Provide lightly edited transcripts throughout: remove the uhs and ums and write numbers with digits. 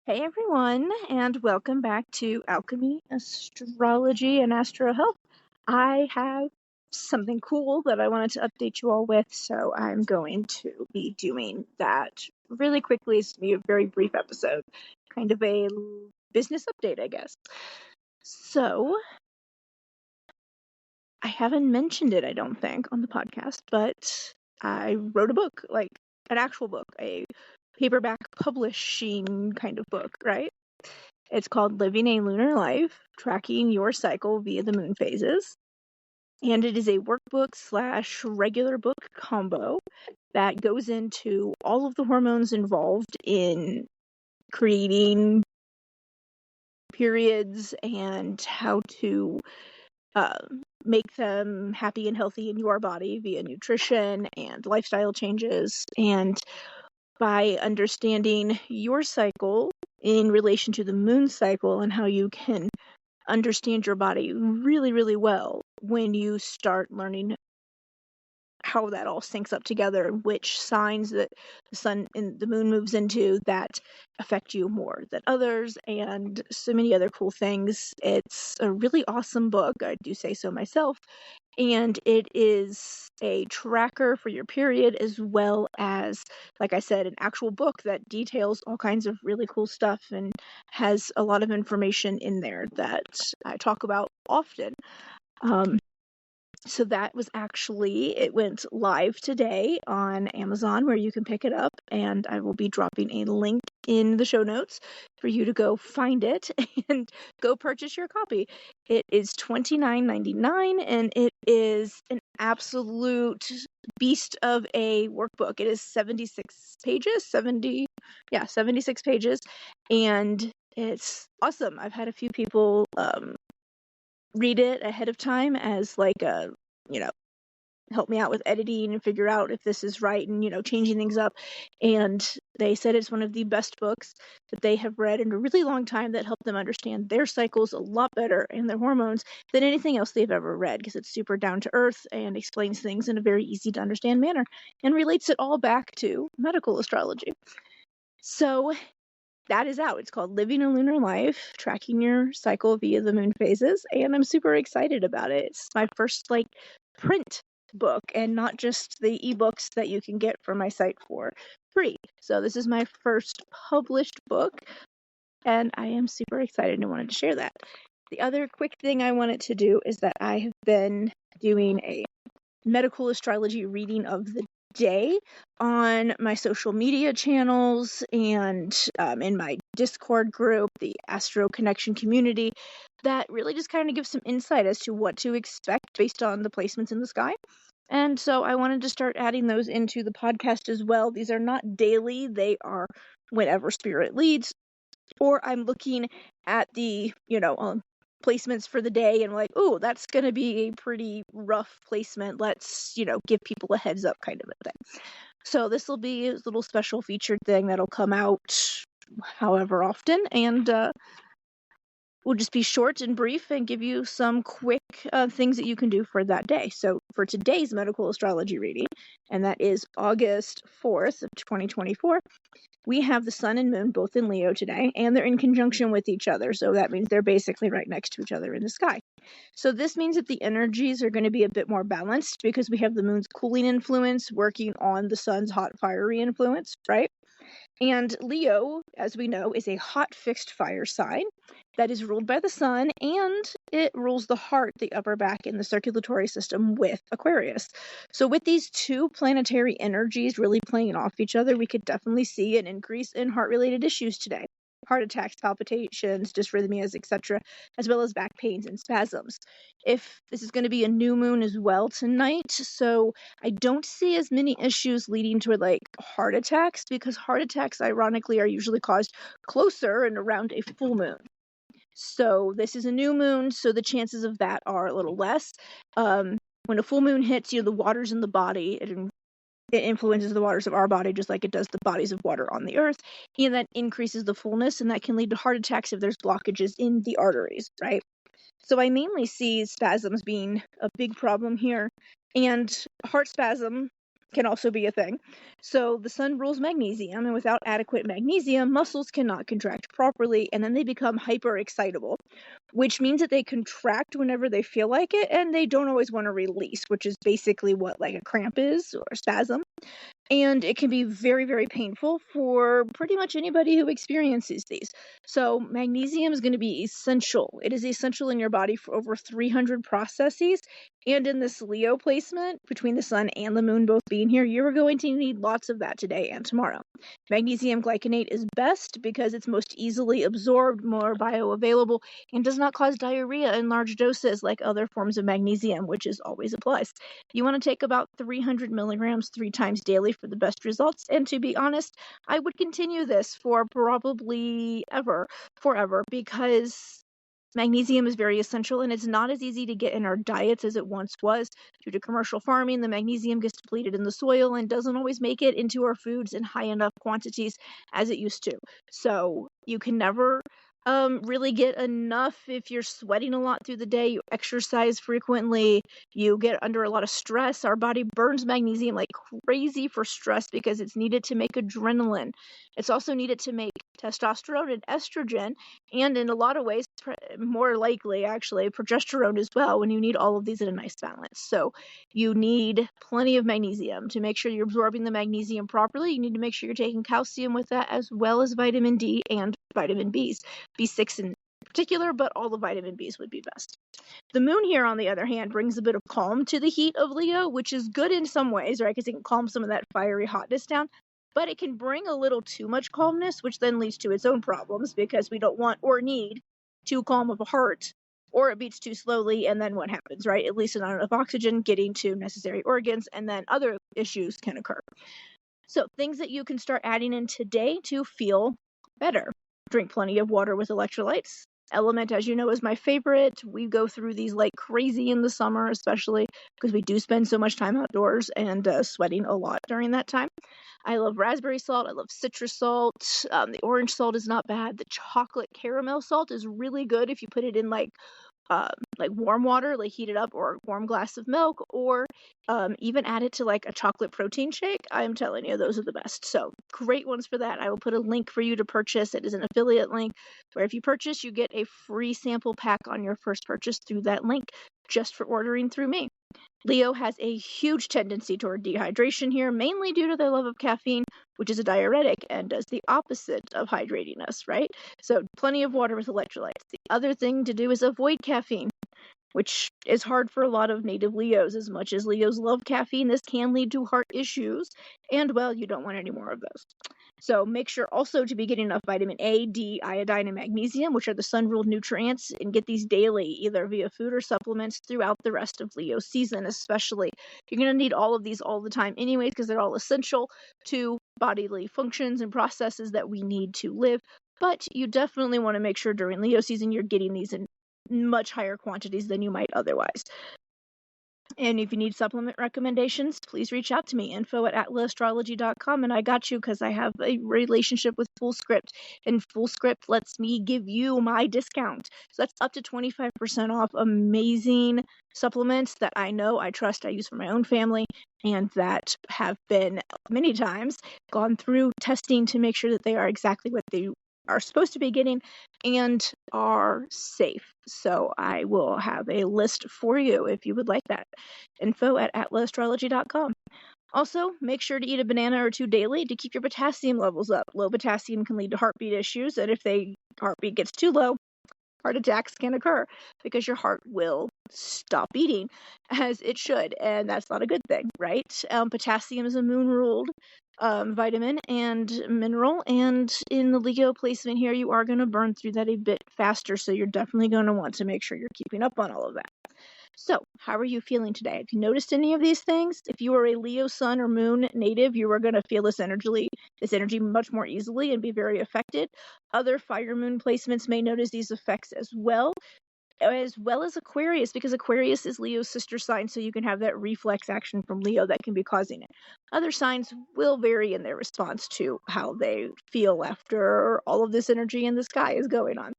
Hey everyone, and welcome back to Alchemy, Astrology, and AstroHealth. I have something cool that I wanted to update you all with, so I'm going to be doing that really quickly. It's going to be a very brief episode, kind of a business update, I guess. So, I haven't mentioned it, I don't think, on the podcast, but I wrote a book, like an actual book, a paperback publishing kind of book, right? It's called Living a Lunar Life, Tracking Your Cycle via the Moon Phases. And it is a workbook / regular book combo that goes into all of the hormones involved in creating periods and how to make them happy and healthy in your body via nutrition and lifestyle changes. And by understanding your cycle in relation to the moon cycle and how you can understand your body really, really well when you start learning how that all syncs up together and which signs that the sun and the moon moves into that affect you more than others, and so many other cool things. It's a really awesome book, I do say so myself, and it is a tracker for your period as well as, like I said, an actual book that details all kinds of really cool stuff and has a lot of information in there that I talk about often. So that was it went live today on Amazon where you can pick it up, and I will be dropping a link in the show notes for you to go find it and go purchase your copy. It is $29.99 and it is an absolute beast of a workbook. It is 76 pages, 76 pages, and it's awesome. I've had a few people read it ahead of time as like a, help me out with editing and figure out if this is right and, changing things up. And they said it's one of the best books that they have read in a really long time that helped them understand their cycles a lot better and their hormones than anything else they've ever read, because it's super down to earth and explains things in a very easy to understand manner and relates it all back to medical astrology. So that is out. It's called Living a Lunar Life, Tracking Your Cycle via the Moon Phases, and I'm super excited about it. It's my first print book and not just the ebooks that you can get from my site for free. So this is my first published book, and I am super excited and wanted to share that. The other quick thing I wanted to do is that I have been doing a medical astrology reading of the day on my social media channels and in my Discord group, the Astro Connection community, that really just kind of gives some insight as to what to expect based on the placements in the sky. And so I wanted to start adding those into the podcast as well. These are not daily, they are whenever spirit leads, or I'm looking at the, placements for the day and oh, that's going to be a pretty rough placement. Let's, give people a heads up kind of a thing. So this will be a little special featured thing that'll come out however often, and will just be short and brief and give you some quick things that you can do for that day. So for today's medical astrology reading, and that is August 4th of 2024, we have the sun and moon both in Leo today, and they're in conjunction with each other. So that means they're basically right next to each other in the sky. So this means that the energies are going to be a bit more balanced because we have the moon's cooling influence working on the sun's hot, fiery influence, right? And Leo, as we know, is a hot fixed fire sign that is ruled by the sun, and it rules the heart, the upper back, and the circulatory system with Aquarius. So with these two planetary energies really playing off each other, we could definitely see an increase in heart-related issues today. Heart attacks, palpitations, dysrhythmias, etc., as well as back pains and spasms. If this is going to be a new moon as well tonight, so I don't see as many issues leading to heart attacks, because heart attacks ironically are usually caused closer and around a full moon. So this is a new moon, so the chances of that are a little less. When a full moon hits, the waters in the body, it influences the waters of our body just like it does the bodies of water on the earth, and that increases the fullness, and that can lead to heart attacks if there's blockages in the arteries, right? So I mainly see spasms being a big problem here, and heart spasm can also be a thing. So the sun rules magnesium, and without adequate magnesium, muscles cannot contract properly, and then they become hyper-excitable, which means that they contract whenever they feel like it, and they don't always want to release, which is basically what like a cramp is, or a spasm. And it can be very, very painful for pretty much anybody who experiences these. So magnesium is going to be essential. It is essential in your body for over 300 processes. And in this Leo placement, between the sun and the moon both being here, you're going to need lots of that today and tomorrow. Magnesium glycinate is best because it's most easily absorbed, more bioavailable, and does not cause diarrhea in large doses like other forms of magnesium, which is always a plus. You want to take about 300 milligrams 3 times daily for the best results. And to be honest, I would continue this for probably forever, because magnesium is very essential, and it's not as easy to get in our diets as it once was. Due to commercial farming, the magnesium gets depleted in the soil and doesn't always make it into our foods in high enough quantities as it used to. So you can never really get enough if you're sweating a lot through the day, you exercise frequently, you get under a lot of stress. Our body burns magnesium like crazy for stress because it's needed to make adrenaline. It's also needed to make testosterone and estrogen, and in a lot of ways, more likely actually, progesterone as well, when you need all of these in a nice balance. So you need plenty of magnesium. To make sure you're absorbing the magnesium properly, you need to make sure you're taking calcium with that, as well as vitamin D and vitamin Bs. B6 in particular, but all the vitamin Bs would be best. The moon here, on the other hand, brings a bit of calm to the heat of Leo, which is good in some ways, right? Because it can calm some of that fiery hotness down, but it can bring a little too much calmness, which then leads to its own problems, because we don't want or need too calm of a heart, or it beats too slowly, and then what happens, right? At least not enough oxygen getting to necessary organs, and then other issues can occur. So things that you can start adding in today to feel better. Drink plenty of water with electrolytes. Element, as you know, is my favorite. We go through these like crazy in the summer, especially because we do spend so much time outdoors and sweating a lot during that time. I love raspberry salt. I love citrus salt. The orange salt is not bad. The chocolate caramel salt is really good if you put it in like warm water, like heat it up, or a warm glass of milk, or even add it to like a chocolate protein shake. I'm telling you, those are the best. So great ones for that. I will put a link for you to purchase. It is an affiliate link where if you purchase, you get a free sample pack on your first purchase through that link, just for ordering through me. Leo has a huge tendency toward dehydration here, mainly due to their love of caffeine, which is a diuretic and does the opposite of hydrating us, right? So plenty of water with electrolytes. The other thing to do is avoid caffeine, which is hard for a lot of native Leos. As much as Leos love caffeine, this can lead to heart issues, and well, you don't want any more of those. So make sure also to be getting enough vitamin A, D, iodine, and magnesium, which are the sun-ruled nutrients, and get these daily, either via food or supplements, throughout the rest of Leo season especially. You're going to need all of these all the time anyways, because they're all essential to bodily functions and processes that we need to live. But you definitely want to make sure during Leo season you're getting these in much higher quantities than you might otherwise. And if you need supplement recommendations, please reach out to me, info@atlasastrology.com, and I got you, because I have a relationship with FullScript, and FullScript lets me give you my discount. So that's up to 25% off amazing supplements that I know, I trust, I use for my own family, and that have been many times gone through testing to make sure that they are exactly what they are supposed to be getting and are safe. So I will have a list for you if you would like that. info@atlasastrology.com. Also, make sure to eat a banana or two daily to keep your potassium levels up. Low potassium can lead to heartbeat issues, and if the heartbeat gets too low, heart attacks can occur, because your heart will stop beating as it should, and that's not a good thing, right? Potassium is a moon-ruled vitamin and mineral, and in the Leo placement here, you are going to burn through that a bit faster, so you're definitely going to want to make sure you're keeping up on all of that. So, how are you feeling today? Have you noticed any of these things? If you are a Leo sun or moon native, you are going to feel this energy much more easily and be very affected. Other fire moon placements may notice these effects as well as Aquarius, because Aquarius is Leo's sister sign, so you can have that reflex action from Leo that can be causing it. Other signs will vary in their response to how they feel after all of this energy in the sky is going on.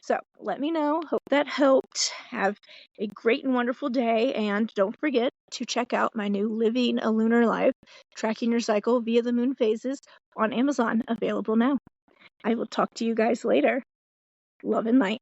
So let me know. Hope that helped. Have a great and wonderful day, and don't forget, to check out my new Living a Lunar Life, Tracking Your Cycle via the Moon Phases on Amazon, available now. I will talk to you guys later. Love and light.